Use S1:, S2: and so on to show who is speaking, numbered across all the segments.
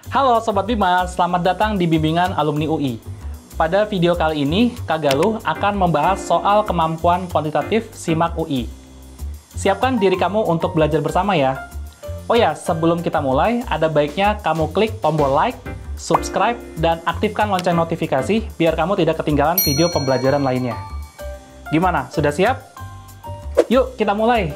S1: Halo Sobat Bima, selamat datang di Bimbingan Alumni UI. Pada video kali ini, Kak Galuh akan membahas soal kemampuan kuantitatif SIMAK UI. Siapkan diri kamu untuk belajar bersama ya. Oh ya, sebelum kita mulai, ada baiknya kamu klik tombol like, subscribe, dan aktifkan lonceng notifikasi biar kamu tidak ketinggalan video pembelajaran lainnya. Gimana, sudah siap? Yuk, kita mulai!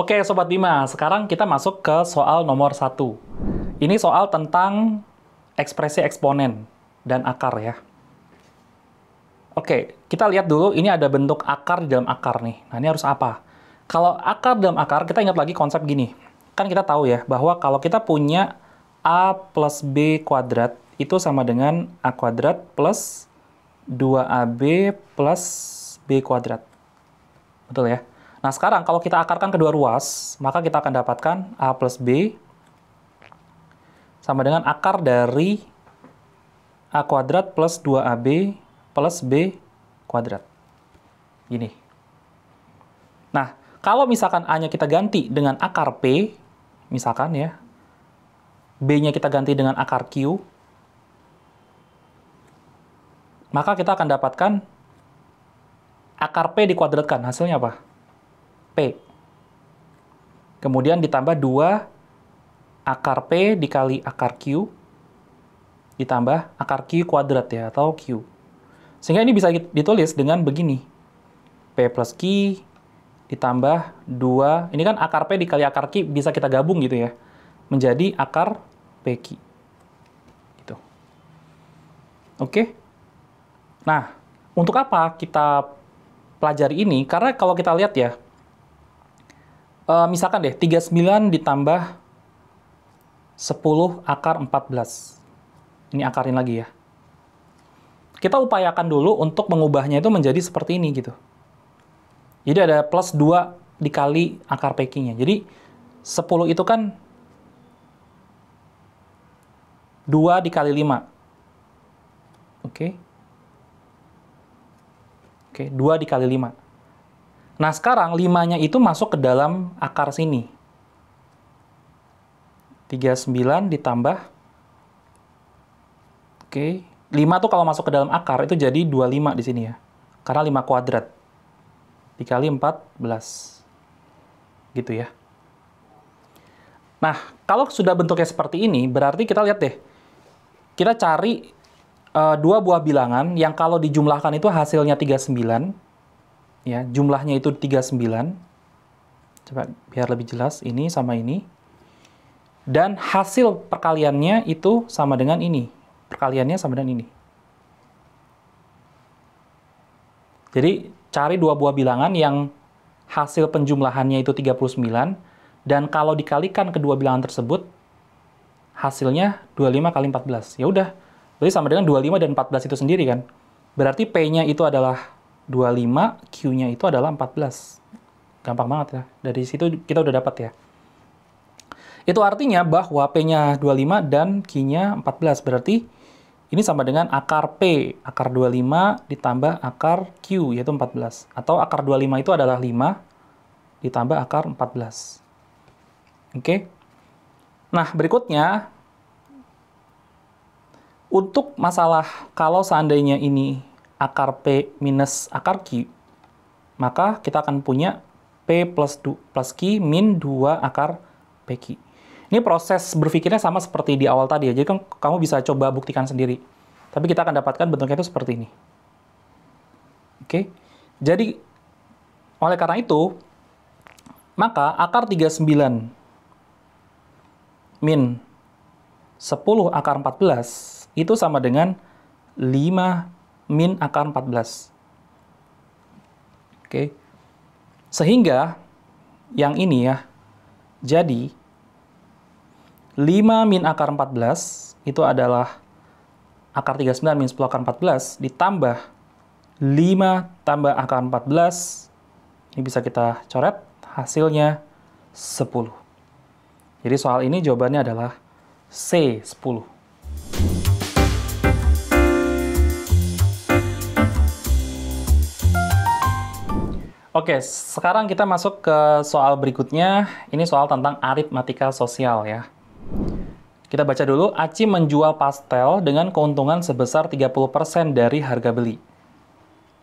S1: Oke Sobat Bima, sekarang kita masuk ke soal nomor 1. Ini soal tentang ekspresi eksponen dan akar ya. Oke, kita lihat dulu ini ada bentuk akar di dalam akar nih. Nah ini harus apa? Kalau akar dalam akar, kita ingat lagi konsep gini. Kan kita tahu ya, bahwa kalau kita punya A plus B kuadrat, itu sama dengan A kuadrat plus 2AB plus B kuadrat. Betul ya? Nah, sekarang kalau kita akarkan kedua ruas, maka kita akan dapatkan A plus B sama dengan akar dari A kuadrat plus 2AB plus B kuadrat. Gini. Nah, kalau misalkan A-nya kita ganti dengan akar P, misalkan ya, B-nya kita ganti dengan akar Q, maka kita akan dapatkan akar P dikuadratkan. Hasilnya apa? P. Kemudian ditambah 2 akar P dikali akar Q ditambah akar Q kuadrat ya, atau Q. Sehingga ini bisa ditulis dengan begini. P plus Q ditambah 2, ini kan akar P dikali akar Q bisa kita gabung gitu ya, menjadi akar PQ. Gitu. Oke? Nah, untuk apa kita pelajari ini? Karena kalau kita lihat ya, misalkan deh, 39 ditambah 10 akar 14. Ini akarin lagi ya. Kita upayakan dulu untuk mengubahnya itu menjadi seperti ini gitu. Jadi ada plus 2 dikali akar PQ-nya. Jadi 10 itu kan 2 dikali 5. Oke. Oke, 2 dikali 5. Nah, sekarang 5-nya itu masuk ke dalam akar sini. 39 ditambah, oke, 5 tuh kalau masuk ke dalam akar, itu jadi 25 di sini ya. Karena 5 kuadrat. Dikali 14. Gitu ya. Nah, kalau sudah bentuknya seperti ini, berarti kita lihat deh. Kita cari dua buah bilangan yang kalau dijumlahkan itu hasilnya 39. Ya, jumlahnya itu 39. Coba biar lebih jelas, ini sama ini. Dan hasil perkaliannya itu sama dengan ini. Perkaliannya sama dengan ini. Jadi, cari dua buah bilangan yang hasil penjumlahannya itu 39. Dan kalau dikalikan kedua bilangan tersebut, hasilnya 25 kali 14. Ya udah, berarti sama dengan 25 dan 14 itu sendiri kan. Berarti P-nya itu adalah 25, Q-nya itu adalah 14. Gampang banget ya. Dari situ kita udah dapat ya. Itu artinya bahwa P-nya 25 dan Q-nya 14. Berarti ini sama dengan akar P. Akar 25 ditambah akar Q, yaitu 14. Atau akar 25 itu adalah 5 ditambah akar 14. Oke? Nah, berikutnya, untuk masalah kalau seandainya ini akar P minus akar Q, maka kita akan punya P plus Q min 2 akar PQ. Ini proses berpikirnya sama seperti di awal tadi ya, jadi kan kamu bisa coba buktikan sendiri. Tapi kita akan dapatkan bentuknya itu seperti ini. Oke, jadi oleh karena itu, maka akar 39 min 10 akar 14 itu sama dengan 5 min akar 14. Oke. Sehingga yang ini ya, jadi 5 min akar 14 itu adalah akar 39 min 10 akar 14 ditambah 5 tambah akar 14. Ini bisa kita coret, hasilnya 10. Jadi soal ini jawabannya adalah C, 10. Oke, sekarang kita masuk ke soal berikutnya. Ini soal tentang aritmatika sosial ya. Kita baca dulu, Aci menjual pastel dengan keuntungan sebesar 30% dari harga beli.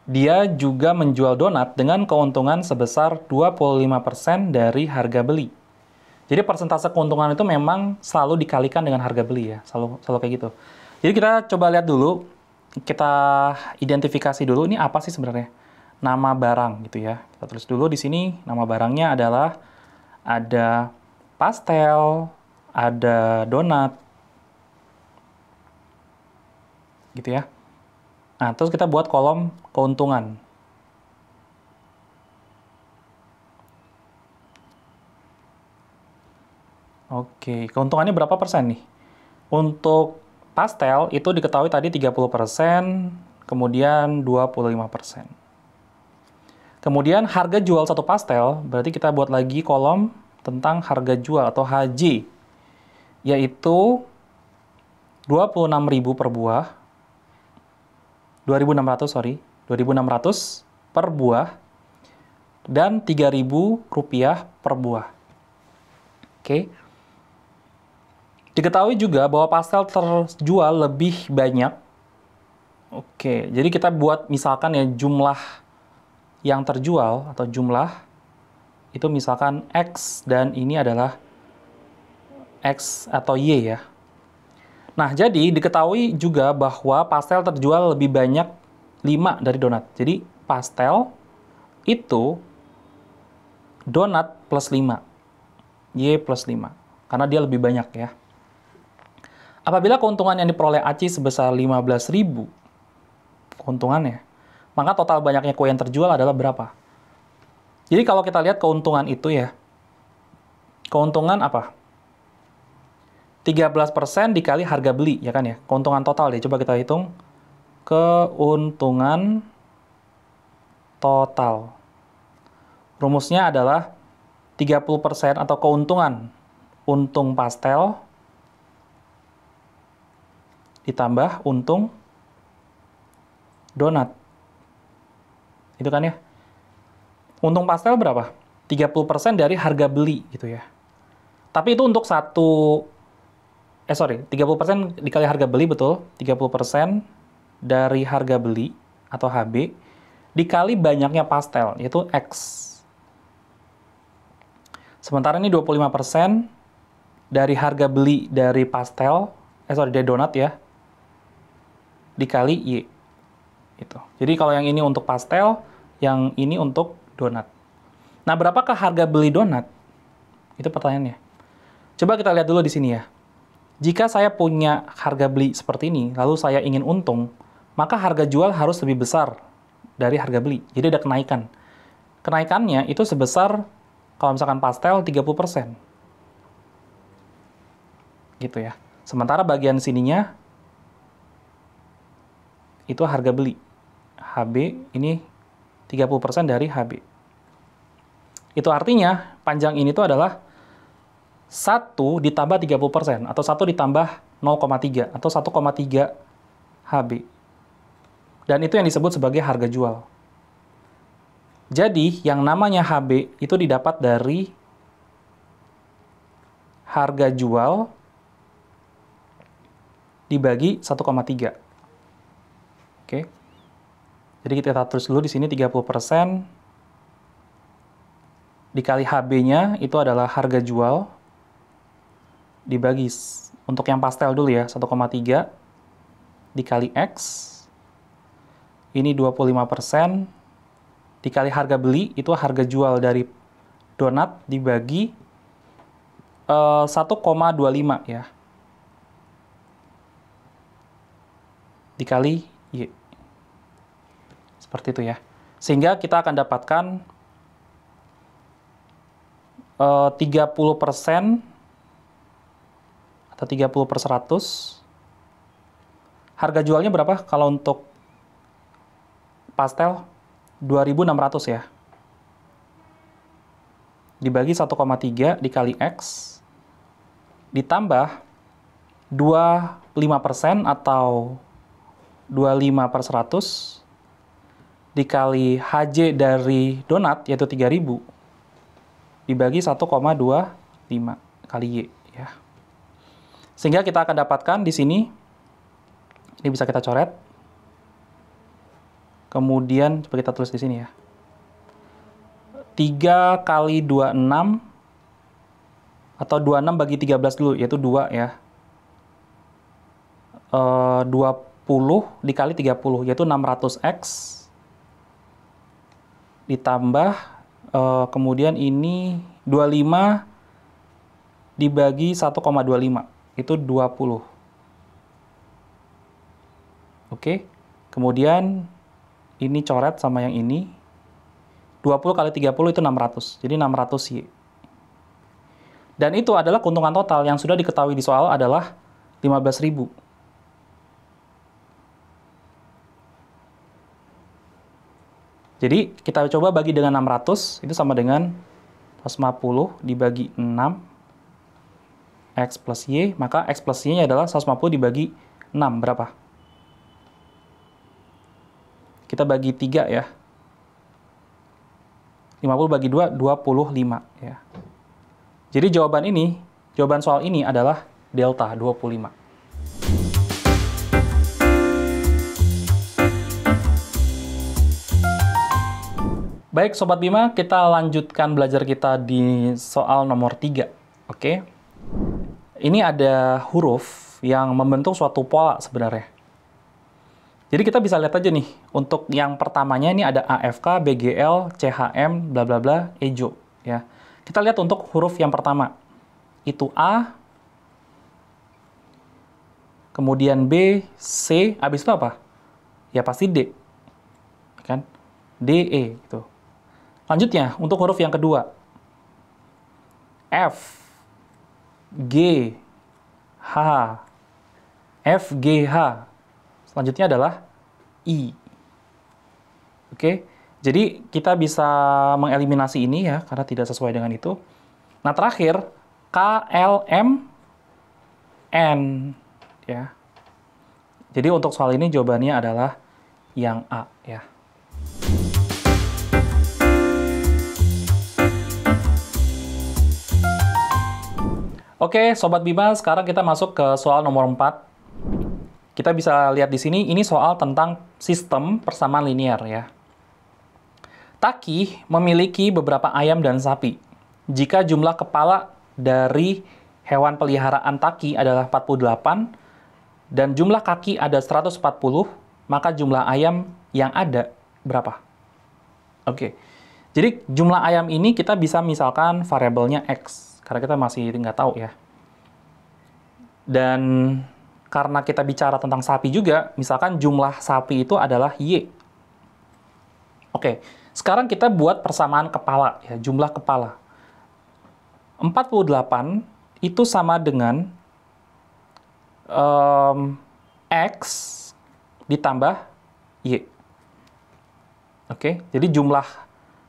S1: Dia juga menjual donat dengan keuntungan sebesar 25% dari harga beli. Jadi persentase keuntungan itu memang selalu dikalikan dengan harga beli ya, selalu kayak gitu. Jadi kita coba lihat dulu, kita identifikasi dulu ini apa sih sebenarnya nama barang gitu ya. Kita tulis dulu di sini nama barangnya adalah ada pastel, ada donat, gitu ya. Nah, terus kita buat kolom keuntungan. Oke, keuntungannya berapa persen nih? Untuk pastel itu diketahui tadi 30%, kemudian 25%. Kemudian harga jual satu pastel, berarti kita buat lagi kolom tentang harga jual atau HJ, yaitu 26.000 per buah, 2.600 sorry, 2.600 per buah, dan 3.000 rupiah per buah. Oke. Diketahui juga bahwa pastel terjual lebih banyak. Oke, jadi kita buat misalkan ya jumlah yang terjual atau jumlah itu misalkan X dan ini adalah X atau Y ya. Nah, jadi diketahui juga bahwa pastel terjual lebih banyak 5 dari donat. Jadi pastel itu donat plus 5. Y plus 5. Karena dia lebih banyak ya. Apabila keuntungan yang diperoleh Aci sebesar 15.000 keuntungannya, maka total banyaknya kue yang terjual adalah berapa? Jadi kalau kita lihat keuntungan itu ya, keuntungan apa? 13% dikali harga beli, ya kan ya? Keuntungan total deh, coba kita hitung. Keuntungan total. Rumusnya adalah 30% atau keuntungan untung pastel ditambah untung donat. Itu kan ya? Untung pastel berapa? 30% dari harga beli gitu ya. Tapi itu untuk 30% dikali harga beli, betul. 30% dari harga beli atau HB dikali banyaknya pastel, yaitu X. Sementara ini 25% dari harga beli dari pastel, dari donat ya, dikali Y. Itu. Jadi kalau yang ini untuk pastel, yang ini untuk donat. Nah, berapakah harga beli donat? Itu pertanyaannya. Coba kita lihat dulu di sini ya. Jika saya punya harga beli seperti ini, lalu saya ingin untung, maka harga jual harus lebih besar dari harga beli. Jadi ada kenaikan. Kenaikannya itu sebesar, kalau misalkan pastel, 30%. Gitu ya. Sementara bagian sininya, itu harga beli. HB ini 30% dari HB. Itu artinya, panjang ini tuh adalah 1 ditambah 30%, atau 1 ditambah 0,3, atau 1,3 HB. Dan itu yang disebut sebagai harga jual. Jadi, yang namanya HB itu didapat dari harga jual dibagi 1,3. Oke. Jadi kita tulis dulu di sini 30% dikali HB-nya itu adalah harga jual dibagi, untuk yang pastel dulu ya, 1,3 dikali X, ini 25%, dikali harga beli, itu harga jual dari donat dibagi 1,25 ya, dikali Y. Seperti itu ya. Sehingga kita akan dapatkan 30% atau 30/100. Harga jualnya berapa kalau untuk pastel? 2.600 ya. Dibagi 1,3 dikali X, ditambah 25% atau 25/100 dikali HJ dari donat, yaitu 3000, dibagi 1,25 kali Y. Ya. Sehingga kita akan dapatkan di sini, ini bisa kita coret. Kemudian, coba kita tulis di sini ya. 3 kali 26, atau 26 bagi 13 dulu, yaitu 2 ya. 20 dikali 30, yaitu 600X. Ditambah, kemudian ini 25 dibagi 1,25, itu 20. Oke, kemudian ini coret sama yang ini. 20 kali 30 itu 600, jadi 600Y. Dan itu adalah keuntungan total yang sudah diketahui di soal adalah 15.000. Jadi kita coba bagi dengan 600, itu sama dengan 150 dibagi 6, X plus Y, maka X plus Y-nya adalah 150 dibagi 6, berapa? Kita bagi 3 ya. 50 bagi 2, 25 ya. Jadi jawaban soal ini adalah delta 25. Baik Sobat Bima, kita lanjutkan belajar kita di soal nomor 3. Oke. Ini ada huruf yang membentuk suatu pola sebenarnya. Jadi kita bisa lihat aja nih, untuk yang pertamanya ini ada AFK, BGL, CHM, bla bla bla, EJO ya. Kita lihat untuk huruf yang pertama. Itu A, kemudian B, C, habis itu apa? Ya pasti D. Kan? D, E gitu. Lanjutnya, untuk huruf yang kedua. F, G, H, F, G, H. Selanjutnya adalah I. Oke, jadi kita bisa mengeliminasi ini ya, karena tidak sesuai dengan itu. Nah, terakhir, K, L, M, N. Ya. Jadi untuk soal ini jawabannya adalah yang A. Ya. Oke, Sobat Bima, sekarang kita masuk ke soal nomor 4. Kita bisa lihat di sini, ini soal tentang sistem persamaan linear ya. Taki memiliki beberapa ayam dan sapi. Jika jumlah kepala dari hewan peliharaan Taki adalah 48 dan jumlah kaki ada 140, maka jumlah ayam yang ada berapa? Oke, jadi jumlah ayam ini kita bisa misalkan variabelnya X. Karena kita masih nggak tahu ya. Dan karena kita bicara tentang sapi juga, misalkan jumlah sapi itu adalah Y. Oke, sekarang kita buat persamaan kepala, ya, jumlah kepala. 48 itu sama dengan X ditambah Y. Oke, jadi jumlah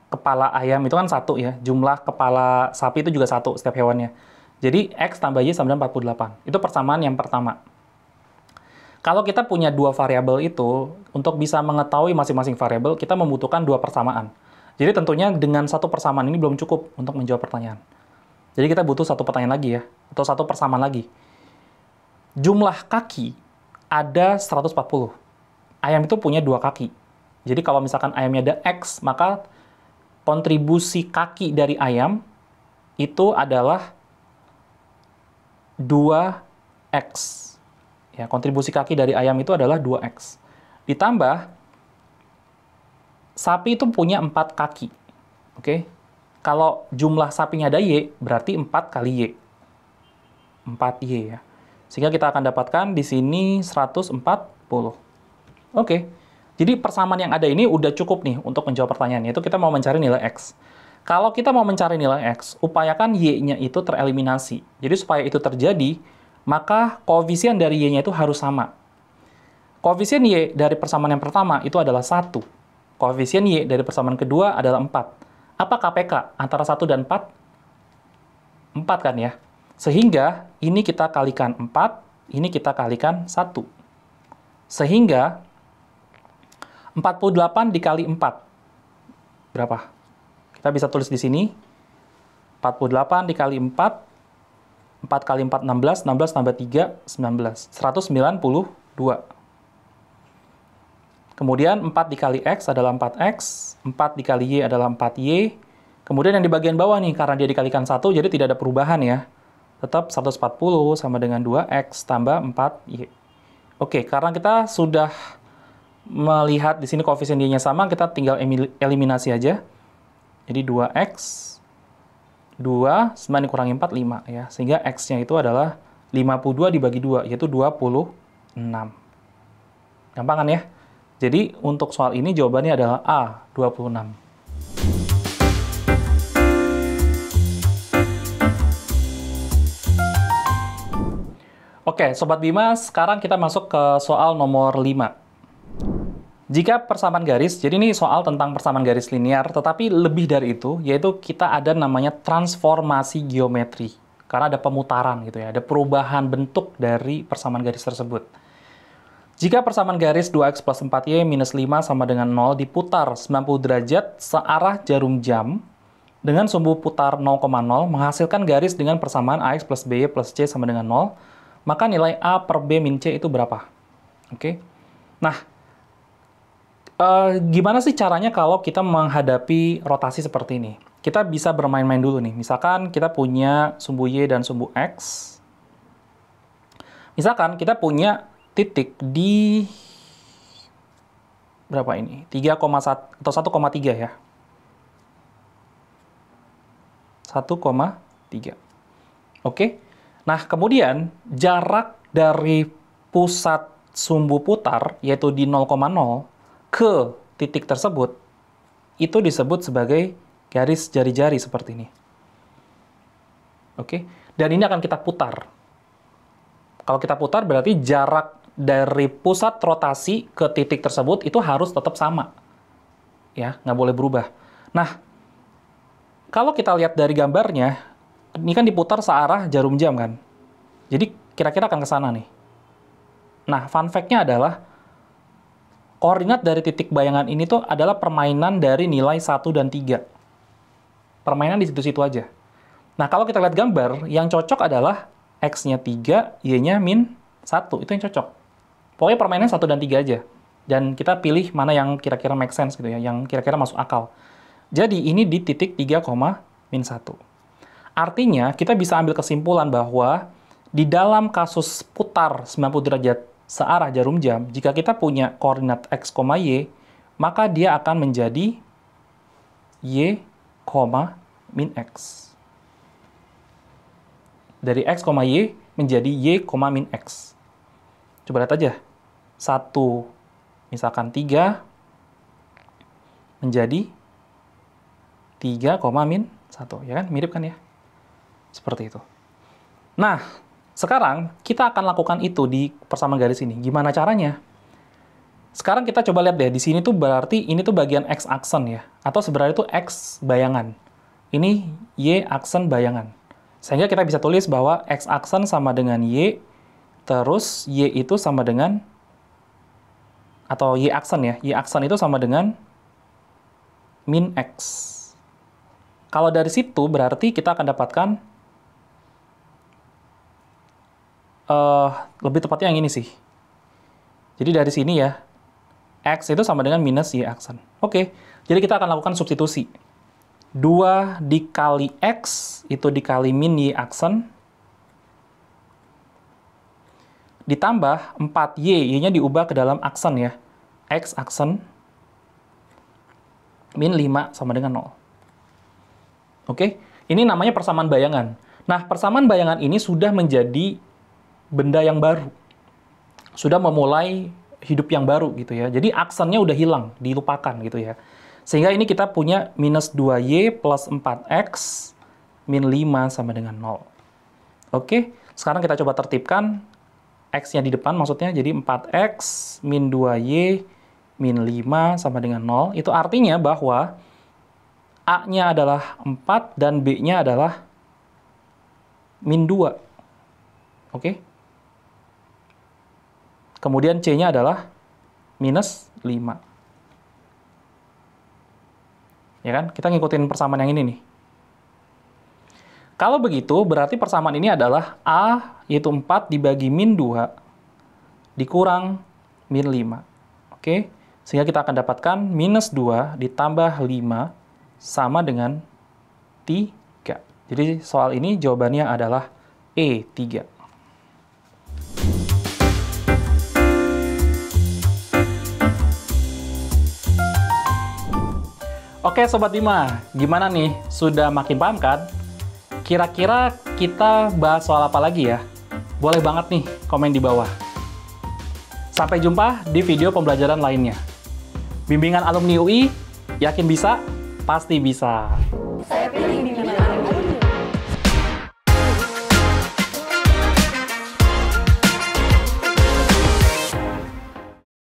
S1: kepala ayam itu kan 1 ya, jumlah kepala sapi itu juga 1 setiap hewannya. Jadi X tambah Y sama dengan 48. Itu persamaan yang pertama. Kalau kita punya dua variabel itu, untuk bisa mengetahui masing-masing variabel, kita membutuhkan dua persamaan. Jadi tentunya dengan satu persamaan ini belum cukup untuk menjawab pertanyaan. Jadi kita butuh satu pertanyaan lagi ya, atau satu persamaan lagi. Jumlah kaki ada 140. Ayam itu punya dua kaki. Jadi kalau misalkan ayamnya ada X, maka kontribusi kaki dari ayam itu adalah 2X. Ya, kontribusi kaki dari ayam itu adalah 2X. Ditambah, sapi itu punya 4 kaki. Oke? Kalau jumlah sapinya ada Y, berarti 4 kali Y. 4Y ya. Sehingga kita akan dapatkan di sini 140. Oke. Jadi persamaan yang ada ini udah cukup nih untuk menjawab pertanyaan, yaitu kita mau mencari nilai X. Kalau kita mau mencari nilai X, upayakan Y-nya itu tereliminasi. Jadi supaya itu terjadi, maka koefisien dari Y-nya itu harus sama. Koefisien Y dari persamaan yang pertama itu adalah 1. Koefisien Y dari persamaan kedua adalah 4. Apa KPK antara 1 dan 4? 4 kan ya? Sehingga ini kita kalikan 4, ini kita kalikan 1. Sehingga 48 dikali 4. Berapa? Kita bisa tulis di sini. 48 dikali 4. 4 kali 4, 16. 16 tambah 3, 19. 192. Kemudian 4 dikali X adalah 4X. 4 dikali Y adalah 4Y. Kemudian yang di bagian bawah nih, karena dia dikalikan 1, jadi tidak ada perubahan ya. Tetap 140 sama dengan 2X tambah 4Y. Oke, karena kita sudah melihat di sini koefisien Y-nya sama, kita tinggal eliminasi aja. Jadi 2X, 2, 9 dikurangi 4, 5 ya. Sehingga X-nya itu adalah 52 dibagi 2, yaitu 26. Gampang kan ya? Jadi untuk soal ini jawabannya adalah A, 26. Oke, Sobat Bima, sekarang kita masuk ke soal nomor 5. Jika persamaan garis, jadi ini soal tentang persamaan garis linear, tetapi lebih dari itu, yaitu kita ada namanya transformasi geometri. Karena ada pemutaran gitu ya, ada perubahan bentuk dari persamaan garis tersebut. Jika persamaan garis 2x plus 4y minus 5 sama dengan 0 diputar 90 derajat searah jarum jam, dengan sumbu putar 0,0 menghasilkan garis dengan persamaan ax plus by plus c sama dengan 0, maka nilai a per b min c itu berapa? Oke. Nah, gimana sih caranya kalau kita menghadapi rotasi seperti ini? Kita bisa bermain-main dulu nih. Misalkan kita punya sumbu y dan sumbu x. Misalkan kita punya titik di berapa ini? 3,1 atau 1,3 ya. 1,3. Oke. Nah, kemudian jarak dari pusat sumbu putar, yaitu di 0,0, ke titik tersebut, itu disebut sebagai garis jari-jari seperti ini. Oke, dan ini akan kita putar. Kalau kita putar berarti jarak dari pusat rotasi ke titik tersebut itu harus tetap sama. Ya, nggak boleh berubah. Nah, kalau kita lihat dari gambarnya, ini kan diputar searah jarum jam kan. Jadi kira-kira akan ke sana nih. Nah, fun fact-nya adalah koordinat dari titik bayangan ini tuh adalah permainan dari nilai 1 dan 3. Permainan di situ-situ aja. Nah, kalau kita lihat gambar, yang cocok adalah X-nya 3, Y-nya min 1. Itu yang cocok. Pokoknya permainan 1 dan 3 aja. Dan kita pilih mana yang kira-kira make sense gitu ya, yang kira-kira masuk akal. Jadi, ini di titik 3, min 1. Artinya, kita bisa ambil kesimpulan bahwa di dalam kasus putar 90 derajat searah jarum jam, jika kita punya koordinat x, y, maka dia akan menjadi y, min x. Dari x, y menjadi y, min x. Coba lihat aja. 1, misalkan 3, menjadi 3, min 1. Ya kan? Mirip kan ya? Seperti itu. Nah, sekarang kita akan lakukan itu di persamaan garis ini. Gimana caranya? Sekarang kita coba lihat deh, di sini tuh berarti ini tuh bagian x aksen ya, atau sebenarnya itu x bayangan. Ini y aksen bayangan. Sehingga kita bisa tulis bahwa x aksen sama dengan y, terus y itu sama dengan, atau y aksen ya, y aksen itu sama dengan min x. Kalau dari situ berarti kita akan dapatkan lebih tepatnya yang ini sih. Jadi dari sini ya, X itu sama dengan minus Y aksen. Oke, jadi kita akan lakukan substitusi. 2 dikali X itu dikali min Y aksen, ditambah 4Y, Y-nya diubah ke dalam aksen ya. X aksen, min 5 sama dengan 0. Oke, ini namanya persamaan bayangan. Nah, persamaan bayangan ini sudah menjadi benda yang baru. Sudah memulai hidup yang baru gitu ya. Jadi aksennya udah hilang, dilupakan gitu ya. Sehingga ini kita punya minus 2Y plus 4X min 5 sama dengan 0. Oke, sekarang kita coba tertibkan X-nya di depan maksudnya. Jadi 4X min 2Y min 5 sama dengan 0. Itu artinya bahwa A-nya adalah 4 dan B-nya adalah min 2. Oke. Kemudian C-nya adalah minus 5. Ya kan? Kita ngikutin persamaan yang ini nih. Kalau begitu, berarti persamaan ini adalah A, yaitu 4 dibagi min 2, dikurang min 5. Oke? Sehingga kita akan dapatkan minus 2 ditambah 5 sama dengan 3. Jadi soal ini jawabannya adalah E, 3. Oke Sobat Bima, gimana nih? Sudah makin paham kan? Kira-kira kita bahas soal apa lagi ya? Boleh banget nih komen di bawah. Sampai jumpa di video pembelajaran lainnya. Bimbingan alumni UI, yakin bisa? Pasti bisa.